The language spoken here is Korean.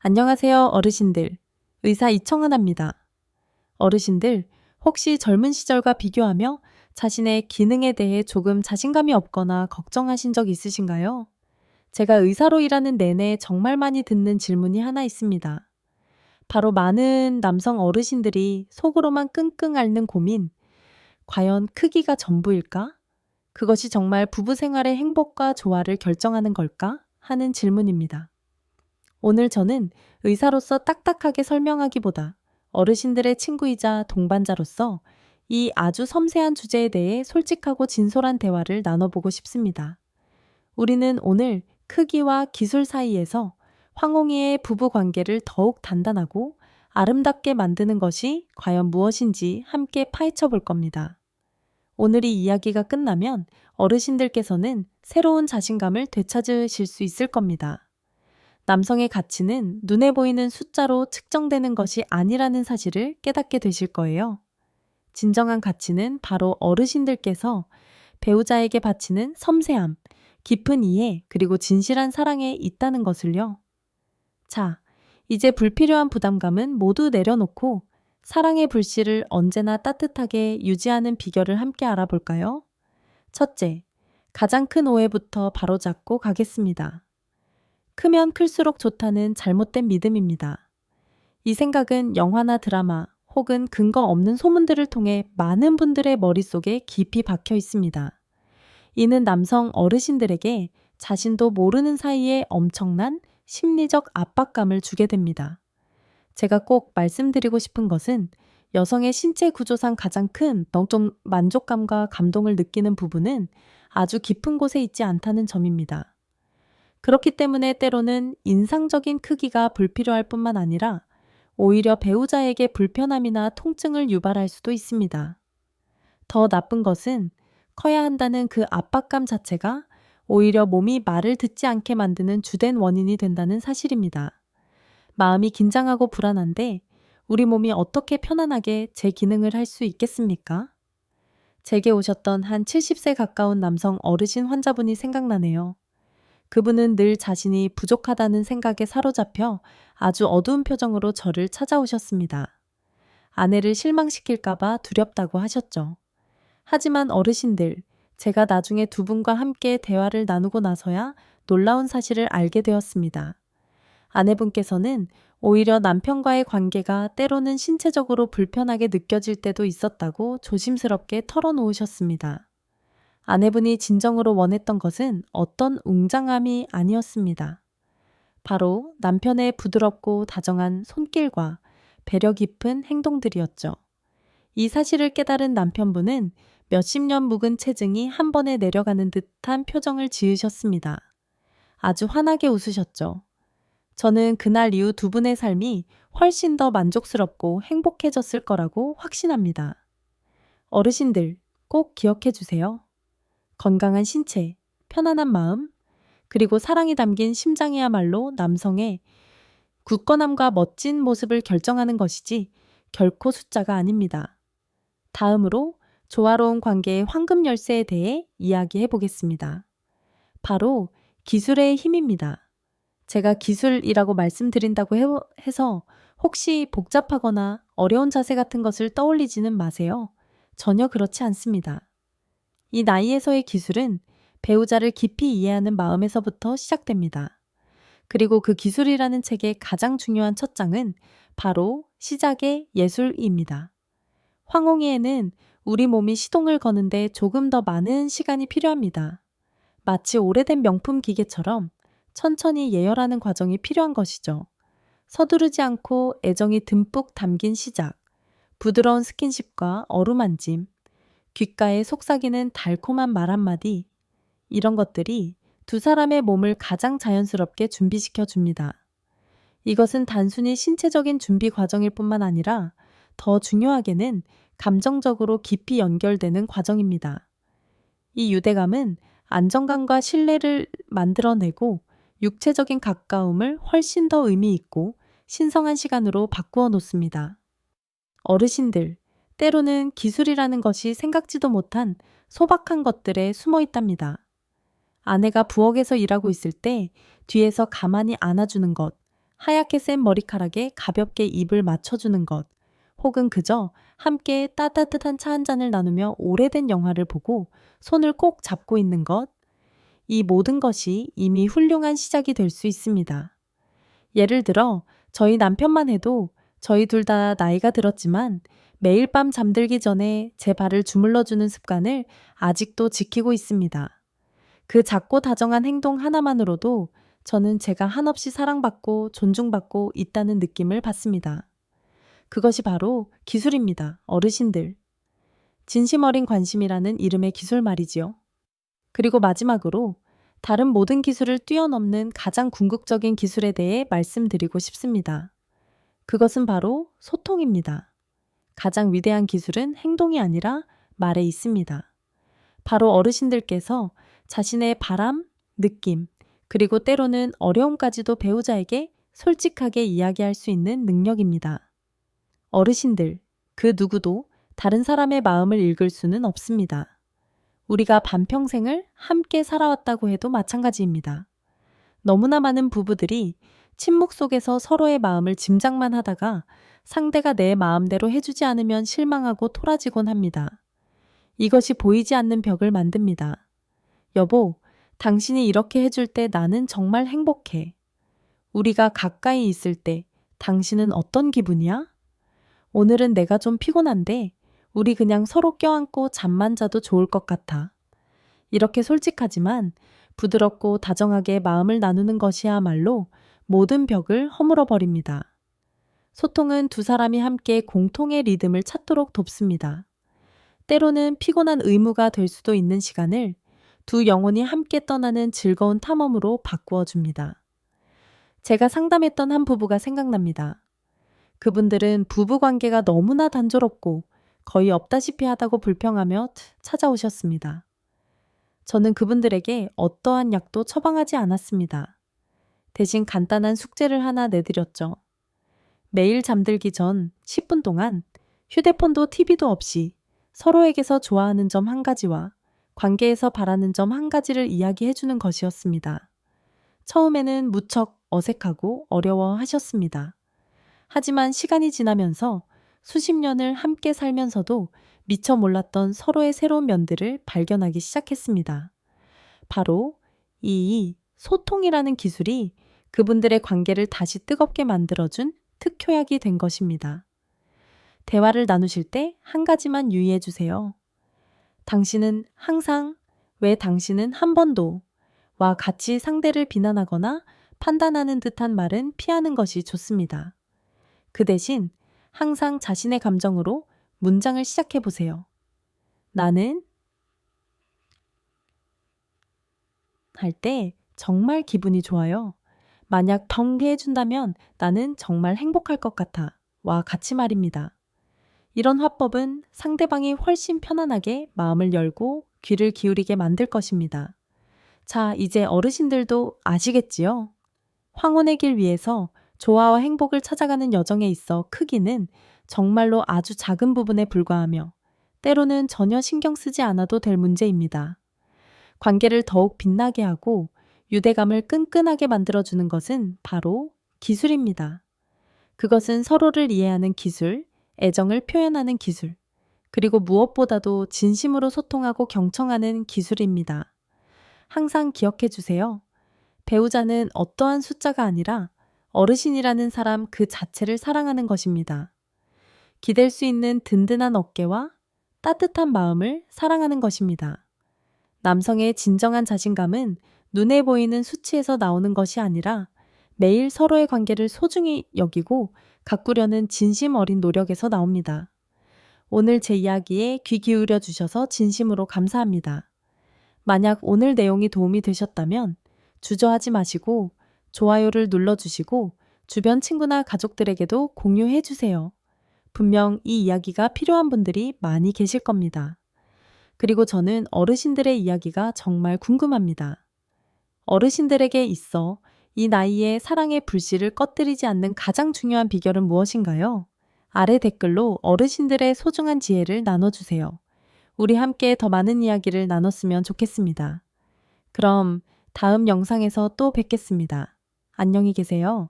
안녕하세요, 어르신들. 의사 이청은합니다. 어르신들, 혹시 젊은 시절과 비교하며 자신의 기능에 대해 조금 자신감이 없거나 걱정하신 적 있으신가요? 제가 의사로 일하는 내내 정말 많이 듣는 질문이 하나 있습니다. 바로 많은 남성 어르신들이 속으로만 끙끙 앓는 고민, 과연 크기가 전부일까? 그것이 정말 부부 생활의 행복과 조화를 결정하는 걸까? 하는 질문입니다. 오늘 저는 의사로서 딱딱하게 설명하기보다 어르신들의 친구이자 동반자로서 이 아주 섬세한 주제에 대해 솔직하고 진솔한 대화를 나눠보고 싶습니다. 우리는 오늘 크기와 기술 사이에서 황홍이의 부부 관계를 더욱 단단하고 아름답게 만드는 것이 과연 무엇인지 함께 파헤쳐 볼 겁니다. 오늘 이 이야기가 끝나면 어르신들께서는 새로운 자신감을 되찾으실 수 있을 겁니다. 남성의 가치는 눈에 보이는 숫자로 측정되는 것이 아니라는 사실을 깨닫게 되실 거예요. 진정한 가치는 바로 어르신들께서 배우자에게 바치는 섬세함, 깊은 이해, 그리고 진실한 사랑에 있다는 것을요. 자, 이제 불필요한 부담감은 모두 내려놓고 사랑의 불씨를 언제나 따뜻하게 유지하는 비결을 함께 알아볼까요? 첫째, 가장 큰 오해부터 바로잡고 가겠습니다. 크면 클수록 좋다는 잘못된 믿음입니다. 이 생각은 영화나 드라마 혹은 근거 없는 소문들을 통해 많은 분들의 머릿속에 깊이 박혀 있습니다. 이는 남성 어르신들에게 자신도 모르는 사이에 엄청난 심리적 압박감을 주게 됩니다. 제가 꼭 말씀드리고 싶은 것은 여성의 신체 구조상 가장 큰 영적 만족감과 감동을 느끼는 부분은 아주 깊은 곳에 있지 않다는 점입니다. 그렇기 때문에 때로는 인상적인 크기가 불필요할 뿐만 아니라 오히려 배우자에게 불편함이나 통증을 유발할 수도 있습니다. 더 나쁜 것은 커야 한다는 그 압박감 자체가 오히려 몸이 말을 듣지 않게 만드는 주된 원인이 된다는 사실입니다. 마음이 긴장하고 불안한데 우리 몸이 어떻게 편안하게 제 기능을 할 수 있겠습니까? 제게 오셨던 한 70세 가까운 남성 어르신 환자분이 생각나네요. 그분은 늘 자신이 부족하다는 생각에 사로잡혀 아주 어두운 표정으로 저를 찾아오셨습니다. 아내를 실망시킬까봐 두렵다고 하셨죠. 하지만 어르신들, 제가 나중에 두 분과 함께 대화를 나누고 나서야 놀라운 사실을 알게 되었습니다. 아내분께서는 오히려 남편과의 관계가 때로는 신체적으로 불편하게 느껴질 때도 있었다고 조심스럽게 털어놓으셨습니다. 아내분이 진정으로 원했던 것은 어떤 웅장함이 아니었습니다. 바로 남편의 부드럽고 다정한 손길과 배려 깊은 행동들이었죠. 이 사실을 깨달은 남편분은 몇십 년 묵은 체증이 한 번에 내려가는 듯한 표정을 지으셨습니다. 아주 환하게 웃으셨죠. 저는 그날 이후 두 분의 삶이 훨씬 더 만족스럽고 행복해졌을 거라고 확신합니다. 어르신들, 꼭 기억해 주세요. 건강한 신체, 편안한 마음, 그리고 사랑이 담긴 심장이야말로 남성의 굳건함과 멋진 모습을 결정하는 것이지 결코 숫자가 아닙니다. 다음으로 조화로운 관계의 황금 열쇠에 대해 이야기해 보겠습니다. 바로 기술의 힘입니다. 제가 기술이라고 말씀드린다고 해서 혹시 복잡하거나 어려운 자세 같은 것을 떠올리지는 마세요. 전혀 그렇지 않습니다. 이 나이에서의 기술은 배우자를 깊이 이해하는 마음에서부터 시작됩니다. 그리고 그 기술이라는 책의 가장 중요한 첫 장은 바로 시작의 예술입니다. 황홍이에는 우리 몸이 시동을 거는데 조금 더 많은 시간이 필요합니다. 마치 오래된 명품 기계처럼 천천히 예열하는 과정이 필요한 것이죠. 서두르지 않고 애정이 듬뿍 담긴 시작, 부드러운 스킨십과 어루만짐, 귓가에 속삭이는 달콤한 말 한마디, 이런 것들이 두 사람의 몸을 가장 자연스럽게 준비시켜 줍니다. 이것은 단순히 신체적인 준비 과정일 뿐만 아니라 더 중요하게는 감정적으로 깊이 연결되는 과정입니다. 이 유대감은 안정감과 신뢰를 만들어내고 육체적인 가까움을 훨씬 더 의미 있고 신성한 시간으로 바꾸어 놓습니다. 어르신들, 때로는 기술이라는 것이 생각지도 못한 소박한 것들에 숨어 있답니다. 아내가 부엌에서 일하고 있을 때 뒤에서 가만히 안아주는 것, 하얗게 센 머리카락에 가볍게 입을 맞춰주는 것, 혹은 그저 함께 따뜻한 차 한 잔을 나누며 오래된 영화를 보고 손을 꼭 잡고 있는 것, 이 모든 것이 이미 훌륭한 시작이 될 수 있습니다. 예를 들어 저희 남편만 해도 저희 둘 다 나이가 들었지만 매일 밤 잠들기 전에 제 발을 주물러주는 습관을 아직도 지키고 있습니다. 그 작고 다정한 행동 하나만으로도 저는 제가 한없이 사랑받고 존중받고 있다는 느낌을 받습니다. 그것이 바로 기술입니다. 어르신들. 진심 어린 관심이라는 이름의 기술 말이지요. 그리고 마지막으로 다른 모든 기술을 뛰어넘는 가장 궁극적인 기술에 대해 말씀드리고 싶습니다. 그것은 바로 소통입니다. 가장 위대한 기술은 행동이 아니라 말에 있습니다. 바로 어르신들께서 자신의 바람, 느낌, 그리고 때로는 어려움까지도 배우자에게 솔직하게 이야기할 수 있는 능력입니다. 어르신들, 그 누구도 다른 사람의 마음을 읽을 수는 없습니다. 우리가 반평생을 함께 살아왔다고 해도 마찬가지입니다. 너무나 많은 부부들이 침묵 속에서 서로의 마음을 짐작만 하다가 상대가 내 마음대로 해주지 않으면 실망하고 토라지곤 합니다. 이것이 보이지 않는 벽을 만듭니다. 여보, 당신이 이렇게 해줄 때 나는 정말 행복해. 우리가 가까이 있을 때 당신은 어떤 기분이야? 오늘은 내가 좀 피곤한데 우리 그냥 서로 껴안고 잠만 자도 좋을 것 같아. 이렇게 솔직하지만 부드럽고 다정하게 마음을 나누는 것이야말로 모든 벽을 허물어 버립니다. 소통은 두 사람이 함께 공통의 리듬을 찾도록 돕습니다. 때로는 피곤한 의무가 될 수도 있는 시간을 두 영혼이 함께 떠나는 즐거운 탐험으로 바꾸어 줍니다. 제가 상담했던 한 부부가 생각납니다. 그분들은 부부 관계가 너무나 단조롭고 거의 없다시피 하다고 불평하며 찾아오셨습니다. 저는 그분들에게 어떠한 약도 처방하지 않았습니다. 대신 간단한 숙제를 하나 내드렸죠. 매일 잠들기 전 10분 동안 휴대폰도 TV도 없이 서로에게서 좋아하는 점 한 가지와 관계에서 바라는 점 한 가지를 이야기해 주는 것이었습니다. 처음에는 무척 어색하고 어려워하셨습니다. 하지만 시간이 지나면서 수십 년을 함께 살면서도 미처 몰랐던 서로의 새로운 면들을 발견하기 시작했습니다. 바로 이 소통이라는 기술이 그분들의 관계를 다시 뜨겁게 만들어준 특효약이 된 것입니다. 대화를 나누실 때 한 가지만 유의해 주세요. 당신은 항상, 왜 당신은 한 번도 와 같이 상대를 비난하거나 판단하는 듯한 말은 피하는 것이 좋습니다. 그 대신 항상 자신의 감정으로 문장을 시작해 보세요. 나는 할 때 정말 기분이 좋아요. 만약 덩게 해준다면 나는 정말 행복할 것 같아. 와 같이 말입니다. 이런 화법은 상대방이 훨씬 편안하게 마음을 열고 귀를 기울이게 만들 것입니다. 자, 이제 어르신들도 아시겠지요? 황혼의 길 위에서 조화와 행복을 찾아가는 여정에 있어 크기는 정말로 아주 작은 부분에 불과하며 때로는 전혀 신경 쓰지 않아도 될 문제입니다. 관계를 더욱 빛나게 하고 유대감을 끈끈하게 만들어주는 것은 바로 기술입니다. 그것은 서로를 이해하는 기술, 애정을 표현하는 기술, 그리고 무엇보다도 진심으로 소통하고 경청하는 기술입니다. 항상 기억해 주세요. 배우자는 어떠한 숫자가 아니라 어르신이라는 사람 그 자체를 사랑하는 것입니다. 기댈 수 있는 든든한 어깨와 따뜻한 마음을 사랑하는 것입니다. 남성의 진정한 자신감은 눈에 보이는 수치에서 나오는 것이 아니라 매일 서로의 관계를 소중히 여기고 가꾸려는 진심 어린 노력에서 나옵니다. 오늘 제 이야기에 귀 기울여 주셔서 진심으로 감사합니다. 만약 오늘 내용이 도움이 되셨다면 주저하지 마시고 좋아요를 눌러주시고 주변 친구나 가족들에게도 공유해 주세요. 분명 이 이야기가 필요한 분들이 많이 계실 겁니다. 그리고 저는 어르신들의 이야기가 정말 궁금합니다. 어르신들에게 있어 이 나이에 사랑의 불씨를 꺼뜨리지 않는 가장 중요한 비결은 무엇인가요? 아래 댓글로 어르신들의 소중한 지혜를 나눠주세요. 우리 함께 더 많은 이야기를 나눴으면 좋겠습니다. 그럼 다음 영상에서 또 뵙겠습니다. 안녕히 계세요.